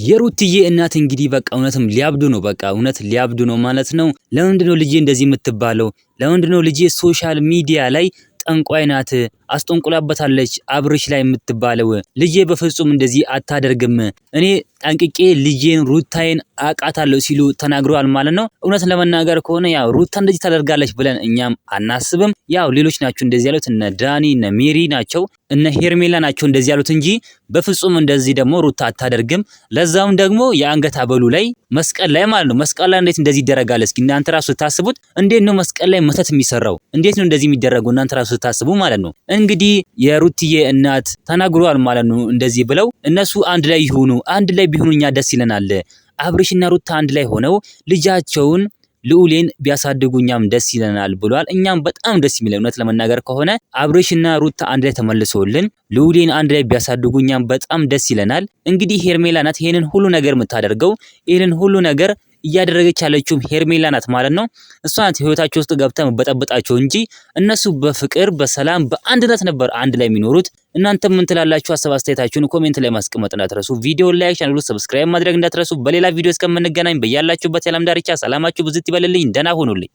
የሩትዬ እናት እንግዲህ በቃ እውነትም ሊያብዱ ነው። በቃ እውነት ሊያብዱ ነው ማለት ነው። ለምንድነው ልጄ እንደዚህ የምትባለው? ለምንድነው ልጄ ሶሻል ሚዲያ ላይ ጠንቋይ ናት አስጠንቁላበታለች አብርሽ ላይ የምትባለው? ልጄ በፍጹም እንደዚህ አታደርግም። እኔ ጠንቅቄ ልጄን ሩታዬን አቃታለሁ ሲሉ ተናግረዋል ማለት ነው። እውነት ለመናገር ከሆነ ያው ሩታ እንደዚህ ታደርጋለች ብለን እኛም አናስብም። ያው ሌሎች ናቸው እንደዚህ ያሉት፣ እነ ዳኒ እነ ሜሪ ናቸው እነ ሄርሜላ ናቸው እንደዚህ ያሉት እንጂ በፍጹም እንደዚህ ደግሞ ሩታ አታደርግም። ለዛውም ደግሞ የአንገት ሀብሉ ላይ መስቀል ላይ ማለት ነው። መስቀል ላይ እንዴት እንደዚህ ይደረጋል? እስኪ እናንተ ራሱ ስታስቡት እንዴት ነው መስቀል ላይ መተት የሚሰራው? እንዴት ነው እንደዚህ የሚደረገው? እናንተ ራሱ ስታስቡ ማለት ነው። እንግዲህ የሩትዬ እናት ተናግረዋል ማለት ነው። እንደዚህ ብለው እነሱ አንድ ላይ ይሁኑ፣ አንድ ላይ ቢሆኑ እኛ ደስ ይለናል። አብርሽና ሩታ አንድ ላይ ሆነው ልጃቸውን ልዑሌን ቢያሳድጉ እኛም ደስ ይለናል ብሏል። እኛም በጣም ደስ የሚለው እውነት ለመናገር ከሆነ አብርሽና ሩታ አንድ ላይ ተመልሶልን ልዑሌን አንድ ላይ ቢያሳድጉ እኛም በጣም ደስ ይለናል። እንግዲህ ሄርሜላ ናት ይሄንን ሁሉ ነገር የምታደርገው፣ ይሄንን ሁሉ ነገር እያደረገች ያለችውም ሄርሜላ ናት ማለት ነው። እሷ ናት ህይወታቸው ውስጥ ገብታ መበጠበጣቸው እንጂ እነሱ በፍቅር በሰላም በአንድነት ነበር አንድ ላይ የሚኖሩት። እናንተም ምን ትላላችሁ? ሀሳብ አስተያየታችሁን ኮሜንት ላይ ማስቀመጥ እንዳትረሱ። ቪዲዮ ላይክ፣ ቻናሉን ሰብስክራይብ ማድረግ እንዳትረሱ። በሌላ ቪዲዮ እስከምንገናኝ በያላችሁበት የዓለም ዳርቻ ሰላማችሁ ብዝት ይበልልኝ። ደህና ሁኑልኝ።